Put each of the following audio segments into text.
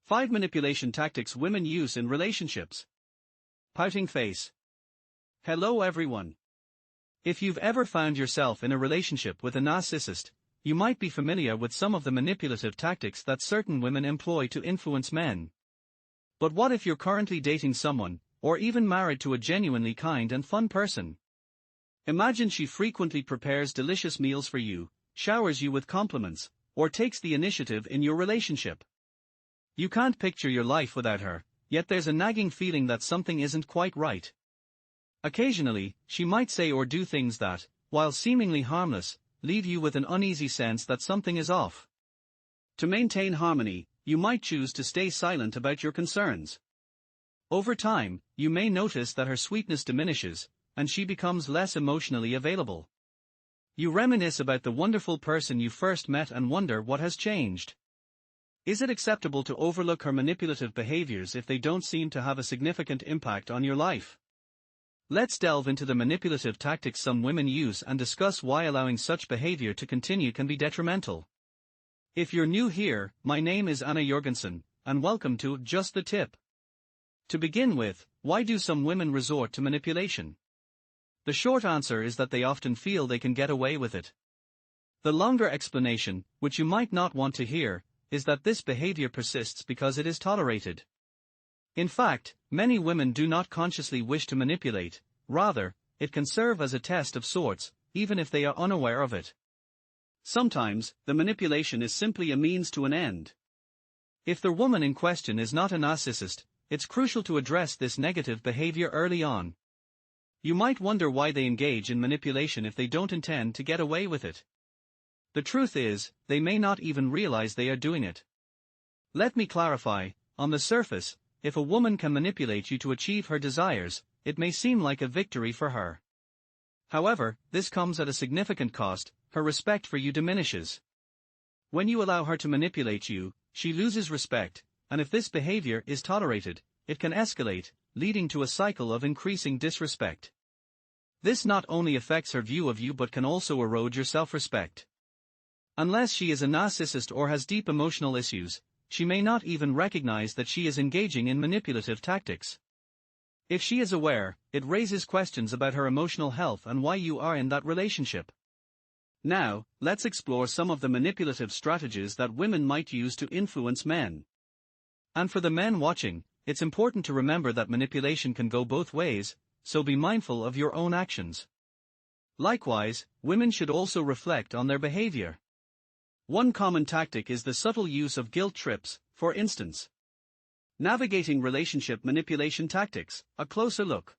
5 manipulation tactics women use in relationships. Pouting face. Hello everyone. If you've ever found yourself in a relationship with a narcissist, you might be familiar with some of the manipulative tactics that certain women employ to influence men. But what if you're currently dating someone, or even married to a genuinely kind and fun person? Imagine she frequently prepares delicious meals for you, showers you with compliments, or takes the initiative in your relationship. You can't picture your life without her, yet there's a nagging feeling that something isn't quite right. Occasionally, she might say or do things that, while seemingly harmless, leave you with an uneasy sense that something is off. To maintain harmony, you might choose to stay silent about your concerns. Over time, you may notice that her sweetness diminishes, and she becomes less emotionally available. You reminisce about the wonderful person you first met and wonder what has changed. Is it acceptable to overlook her manipulative behaviors if they don't seem to have a significant impact on your life? Let's delve into the manipulative tactics some women use and discuss why allowing such behavior to continue can be detrimental. If you're new here, my name is Anna Jorgensen, and welcome to Just the Tip. To begin with, why do some women resort to manipulation? The short answer is that they often feel they can get away with it. The longer explanation, which you might not want to hear, is that this behavior persists because it is tolerated. In fact, many women do not consciously wish to manipulate, rather, it can serve as a test of sorts, even if they are unaware of it. Sometimes, the manipulation is simply a means to an end. If the woman in question is not a narcissist, it's crucial to address this negative behavior early on. You might wonder why they engage in manipulation if they don't intend to get away with it. The truth is, they may not even realize they are doing it. Let me clarify, on the surface, if a woman can manipulate you to achieve her desires, it may seem like a victory for her. However, this comes at a significant cost. Her respect for you diminishes. When you allow her to manipulate you, she loses respect, and if this behavior is tolerated, it can escalate, leading to a cycle of increasing disrespect. This not only affects her view of you but can also erode your self-respect. Unless she is a narcissist or has deep emotional issues, she may not even recognize that she is engaging in manipulative tactics. If she is aware, it raises questions about her emotional health and why you are in that relationship. Now, let's explore some of the manipulative strategies that women might use to influence men. And for the men watching, it's important to remember that manipulation can go both ways, so be mindful of your own actions. Likewise, women should also reflect on their behavior. One common tactic is the subtle use of guilt trips, for instance. Navigating relationship manipulation tactics, a closer look.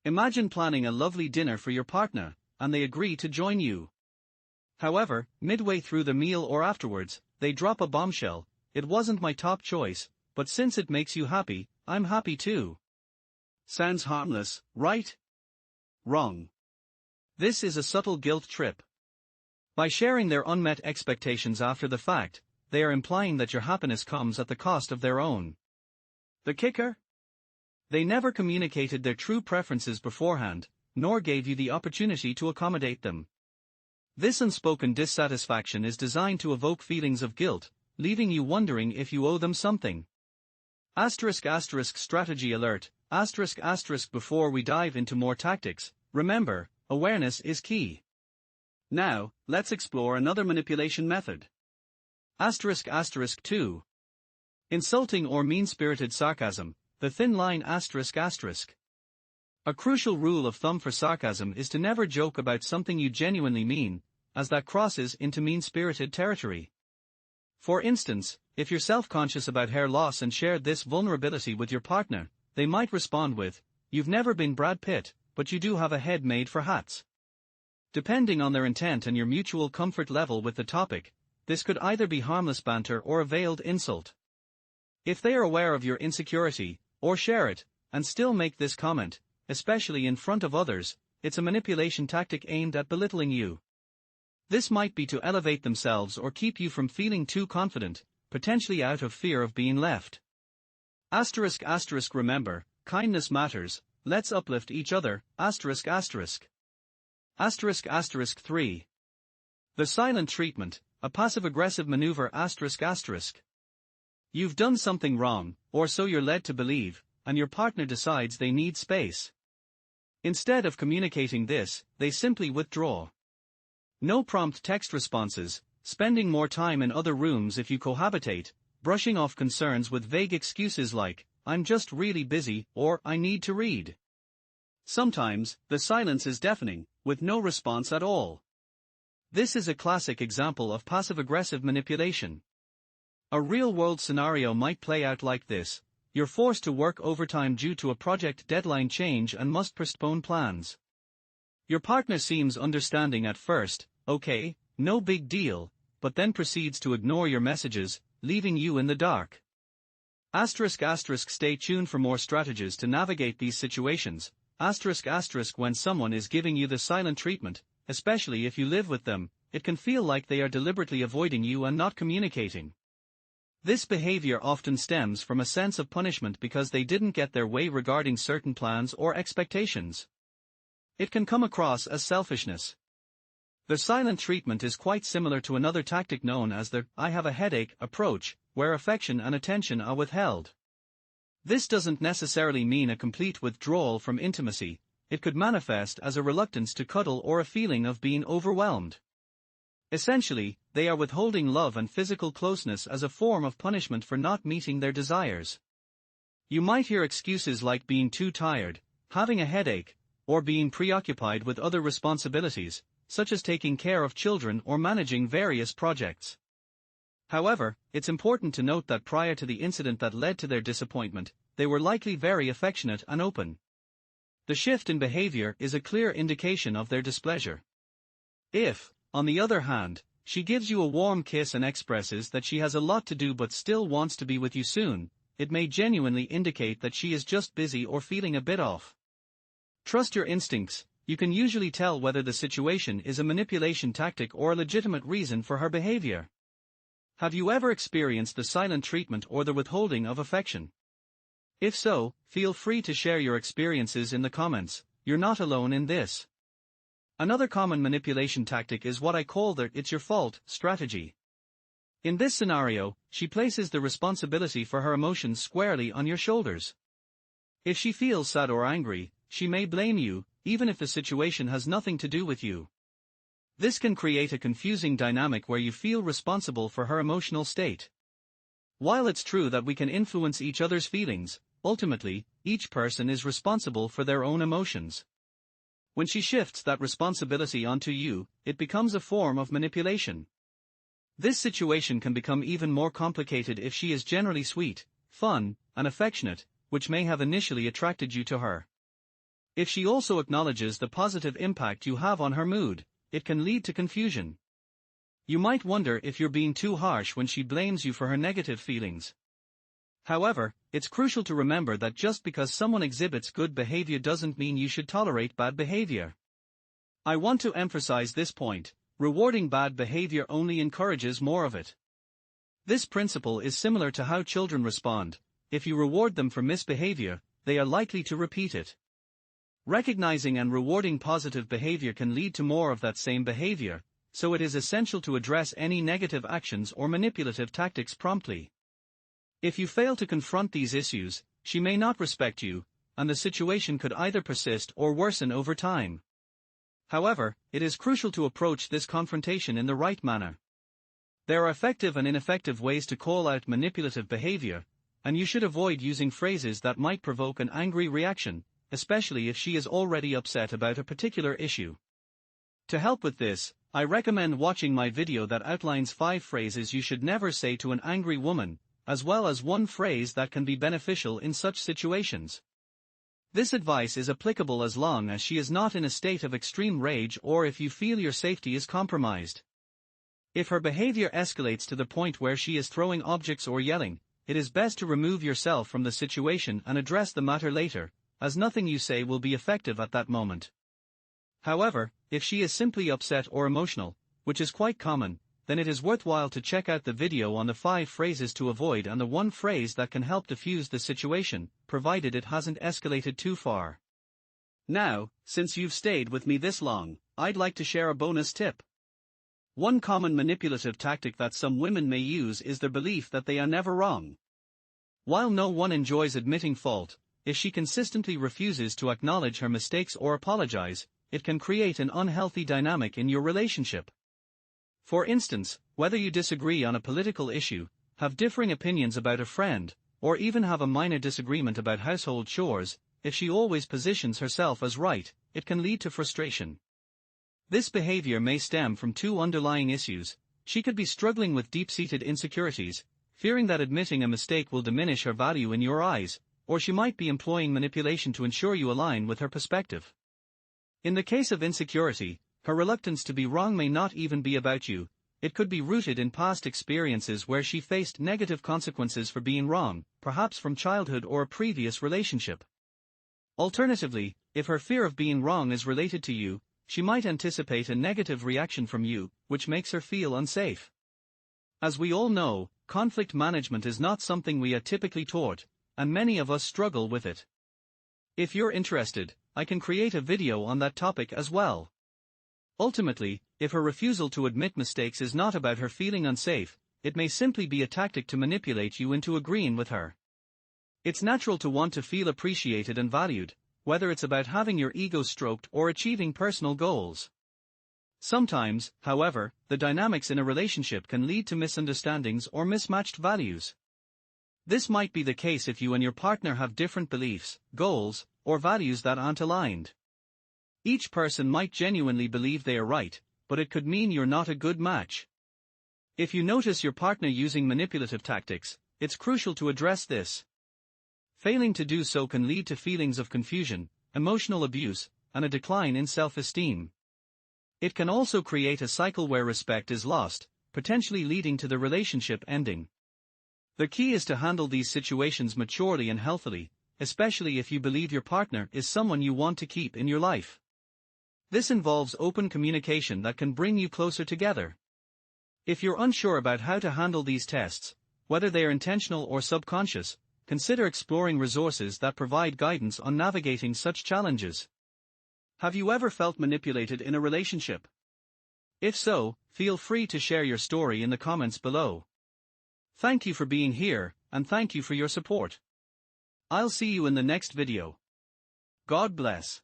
Imagine planning a lovely dinner for your partner, and they agree to join you. However, midway through the meal or afterwards, they drop a bombshell: "It wasn't my top choice, but since it makes you happy, I'm happy too." Sounds harmless, right? Wrong. This is a subtle guilt trip. By sharing their unmet expectations after the fact, they are implying that your happiness comes at the cost of their own. The kicker? They never communicated their true preferences beforehand, nor gave you the opportunity to accommodate them. This unspoken dissatisfaction is designed to evoke feelings of guilt, leaving you wondering if you owe them something. Strategy alert, before we dive into more tactics, remember, awareness is key. Now, let's explore another manipulation method. 2. Insulting or mean-spirited sarcasm, the thin line ***. A crucial rule of thumb for sarcasm is to never joke about something you genuinely mean, as that crosses into mean-spirited territory. For instance, if you're self-conscious about hair loss and shared this vulnerability with your partner, they might respond with, "You've never been Brad Pitt, but you do have a head made for hats." Depending on their intent and your mutual comfort level with the topic, this could either be harmless banter or a veiled insult. If they are aware of your insecurity, or share it, and still make this comment, especially in front of others, it's a manipulation tactic aimed at belittling you. This might be to elevate themselves or keep you from feeling too confident, potentially out of fear of being left. Remember, kindness matters, let's uplift each other, 3. The silent treatment, a passive-aggressive maneuver ***. You've done something wrong, or so you're led to believe, and your partner decides they need space. Instead of communicating this, they simply withdraw. No prompt text responses, spending more time in other rooms if you cohabitate, brushing off concerns with vague excuses like, "I'm just really busy," or "I need to read." Sometimes, the silence is deafening, with no response at all. This is a classic example of passive-aggressive manipulation. A real-world scenario might play out like this: you're forced to work overtime due to a project deadline change and must postpone plans. Your partner seems understanding at first, "Okay, no big deal," but then proceeds to ignore your messages, leaving you in the dark. Stay tuned for more strategies to navigate these situations. When someone is giving you the silent treatment, especially if you live with them, it can feel like they are deliberately avoiding you and not communicating. This behavior often stems from a sense of punishment because they didn't get their way regarding certain plans or expectations. It can come across as selfishness. The silent treatment is quite similar to another tactic known as the "I have a headache" approach, where affection and attention are withheld. This doesn't necessarily mean a complete withdrawal from intimacy. It could manifest as a reluctance to cuddle or a feeling of being overwhelmed. Essentially, they are withholding love and physical closeness as a form of punishment for not meeting their desires. You might hear excuses like being too tired, having a headache, or being preoccupied with other responsibilities, such as taking care of children or managing various projects. However, it's important to note that prior to the incident that led to their disappointment, they were likely very affectionate and open. The shift in behavior is a clear indication of their displeasure. If, on the other hand, she gives you a warm kiss and expresses that she has a lot to do but still wants to be with you soon, it may genuinely indicate that she is just busy or feeling a bit off. Trust your instincts. You can usually tell whether the situation is a manipulation tactic or a legitimate reason for her behavior. Have you ever experienced the silent treatment or the withholding of affection? If so, feel free to share your experiences in the comments. You're not alone in this. Another common manipulation tactic is what I call the "it's your fault" strategy. In this scenario, she places the responsibility for her emotions squarely on your shoulders. If she feels sad or angry, she may blame you, even if the situation has nothing to do with you. This can create a confusing dynamic where you feel responsible for her emotional state. While it's true that we can influence each other's feelings, ultimately, each person is responsible for their own emotions. When she shifts that responsibility onto you, it becomes a form of manipulation. This situation can become even more complicated if she is generally sweet, fun, and affectionate, which may have initially attracted you to her. If she also acknowledges the positive impact you have on her mood, it can lead to confusion. You might wonder if you're being too harsh when she blames you for her negative feelings. However, it's crucial to remember that just because someone exhibits good behavior doesn't mean you should tolerate bad behavior. I want to emphasize this point: rewarding bad behavior only encourages more of it. This principle is similar to how children respond. If you reward them for misbehavior, they are likely to repeat it. Recognizing and rewarding positive behavior can lead to more of that same behavior, so it is essential to address any negative actions or manipulative tactics promptly. If you fail to confront these issues, she may not respect you, and the situation could either persist or worsen over time. However, it is crucial to approach this confrontation in the right manner. There are effective and ineffective ways to call out manipulative behavior, and you should avoid using phrases that might provoke an angry reaction, especially if she is already upset about a particular issue. To help with this, I recommend watching my video that outlines 5 phrases you should never say to an angry woman, as well as one phrase that can be beneficial in such situations. This advice is applicable as long as she is not in a state of extreme rage or if you feel your safety is compromised. If her behavior escalates to the point where she is throwing objects or yelling, it is best to remove yourself from the situation and address the matter later, as nothing you say will be effective at that moment. However, if she is simply upset or emotional, which is quite common, then it is worthwhile to check out the video on the 5 phrases to avoid and the one phrase that can help diffuse the situation, provided it hasn't escalated too far. Now, since you've stayed with me this long, I'd like to share a bonus tip. One common manipulative tactic that some women may use is their belief that they are never wrong. While no one enjoys admitting fault, if she consistently refuses to acknowledge her mistakes or apologize, it can create an unhealthy dynamic in your relationship. For instance, whether you disagree on a political issue, have differing opinions about a friend, or even have a minor disagreement about household chores, if she always positions herself as right, it can lead to frustration. This behavior may stem from two underlying issues. She could be struggling with deep-seated insecurities, fearing that admitting a mistake will diminish her value in your eyes, or she might be employing manipulation to ensure you align with her perspective. In the case of insecurity, her reluctance to be wrong may not even be about you. It could be rooted in past experiences where she faced negative consequences for being wrong, perhaps from childhood or a previous relationship. Alternatively, if her fear of being wrong is related to you, she might anticipate a negative reaction from you, which makes her feel unsafe. As we all know, conflict management is not something we are typically taught, and many of us struggle with it. If you're interested, I can create a video on that topic as well. Ultimately, if her refusal to admit mistakes is not about her feeling unsafe, it may simply be a tactic to manipulate you into agreeing with her. It's natural to want to feel appreciated and valued, whether it's about having your ego stroked or achieving personal goals. Sometimes, however, the dynamics in a relationship can lead to misunderstandings or mismatched values. This might be the case if you and your partner have different beliefs, goals, or values that aren't aligned. Each person might genuinely believe they are right, but it could mean you're not a good match. If you notice your partner using manipulative tactics, it's crucial to address this. Failing to do so can lead to feelings of confusion, emotional abuse, and a decline in self-esteem. It can also create a cycle where respect is lost, potentially leading to the relationship ending. The key is to handle these situations maturely and healthily, especially if you believe your partner is someone you want to keep in your life. This involves open communication that can bring you closer together. If you're unsure about how to handle these tests, whether they are intentional or subconscious, consider exploring resources that provide guidance on navigating such challenges. Have you ever felt manipulated in a relationship? If so, feel free to share your story in the comments below. Thank you for being here, and thank you for your support. I'll see you in the next video. God bless.